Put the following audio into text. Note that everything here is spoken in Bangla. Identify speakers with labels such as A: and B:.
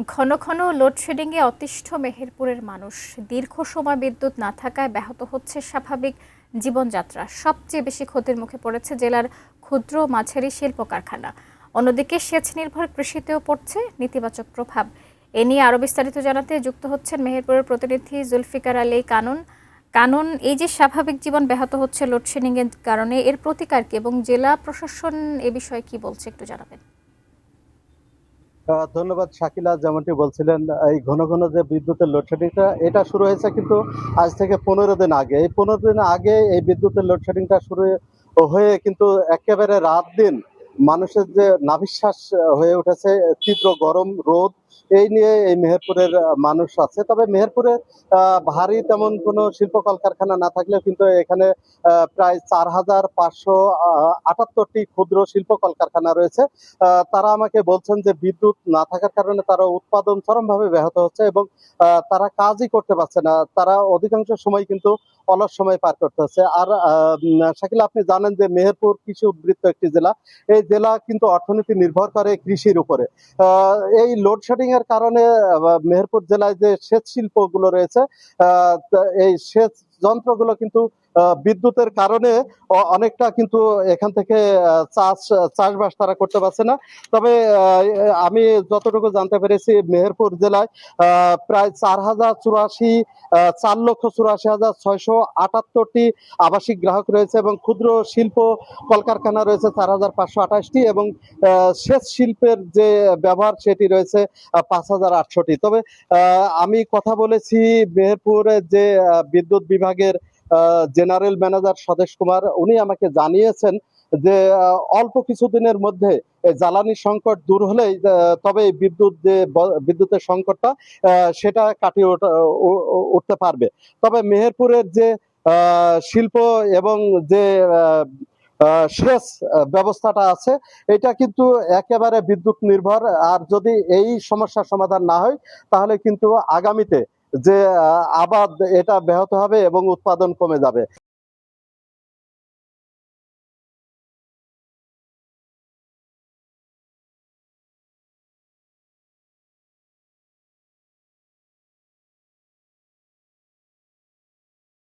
A: ঘন ঘন লোডশেডিংয়ে অতিষ্ঠ মেহেরপুরের মানুষ। দীর্ঘ সময় বিদ্যুৎ না থাকায় ব্যাহত হচ্ছে স্বাভাবিক জীবনযাত্রা। সবচেয়ে বেশি ক্ষতির মুখে পড়েছে জেলার ক্ষুদ্র ও মাঝারি শিল্প কারখানা। অন্যদিকে সেচ নির্ভর কৃষিতেও পড়ছে নেতিবাচক প্রভাব। এ নিয়ে আরও বিস্তারিত জানাতে যুক্ত হচ্ছেন মেহেরপুরের প্রতিনিধি জুলফিকার আলী কানন। কানন, এই যে স্বাভাবিক জীবন ব্যাহত হচ্ছে লোডশেডিংয়ের কারণে, এর প্রতিকার কি এবং জেলা প্রশাসন এ বিষয়ে কি বলছে একটু জানাবেন?
B: ধন্যবাদ শাকিলা। যেমনটি বলছিলেন, এই ঘন ঘন যে বিদ্যুতের লোডশেডিংটা এটা শুরু হয়েছে কিন্তু আজ থেকে 15 দিন আগে। এই 15 দিন আগে এই বিদ্যুতের লোডশেডিংটা শুরু হয়ে কিন্তু একেবারে রাত দিন মানুষের যে নাভিশ্বাস হয়ে উঠেছে। তীব্র গরম, রোদ, এই নিয়ে এই মেহেরপুরের মানুষ আছে। তবে মেহেরপুরে ভারী তেমন কোনো শিল্প কলকারখানা না থাকলেও কিন্তু এখানে প্রায় 4,578টি ক্ষুদ্র শিল্প কলকারখানা রয়েছে। তারা আমাকে বলছেন যে বিদ্যুৎ না থাকার কারণে তারা উৎপাদন চরমভাবে ব্যাহত হচ্ছে এবং তারা কাজই করতে পারছে না। তারা অধিকাংশ সময় কিন্তু অলস সময় পার করতে হচ্ছে। আর শাকিল, আপনি জানেন যে মেহেরপুর কৃষি উদ্বৃত্ত একটি জেলা। এই জেলা কিন্তু অর্থনীতি নির্ভর করে কৃষির উপরে। এই লোডশেডিং এর কারণে মেহেরপুর জেলায় যে সেচ শিল্পগুলো রয়েছে, এই সেচ যন্ত্রগুলো কিন্তু বিদ্যুতের কারণে অনেকটা কিন্তু এখান থেকে চাষবাস তারা করতে পারছে না। তবে আমি যতটুকু জানতে পেরেছি, মেহেরপুর জেলায় প্রায় 4,84,678টি আবাসিক গ্রাহক রয়েছে এবং ক্ষুদ্র শিল্প কলকারখানা রয়েছে 4,528টি এবং সেচ শিল্পের যে ব্যবহার সেটি রয়েছে 5,800টি। তবে আমি কথা বলেছি মেহেরপুরের যে বিদ্যুৎ বিভাগের জেনারেল ম্যানেজার স্বদেশ কুমার। উনি আমাকে জানিয়েছেন যে অল্প কিছুদিনের মধ্যে জ্বালানি সংকট দূর হলেই তবে এই বিদ্যুতের সংকটটা সেটা কাটিয়ে উঠতে পারবে। তবে মেহেরপুরের যে শিল্প এবং যে সেচ ব্যবস্থাটা আছে, এটা কিন্তু একেবারে বিদ্যুৎ নির্ভর। আর যদি এই সমস্যার সমাধান না হয় তাহলে কিন্তু আগামীতে যে আবাদ এটা ব্যাহত হবে এবং উৎপাদন কমে যাবে।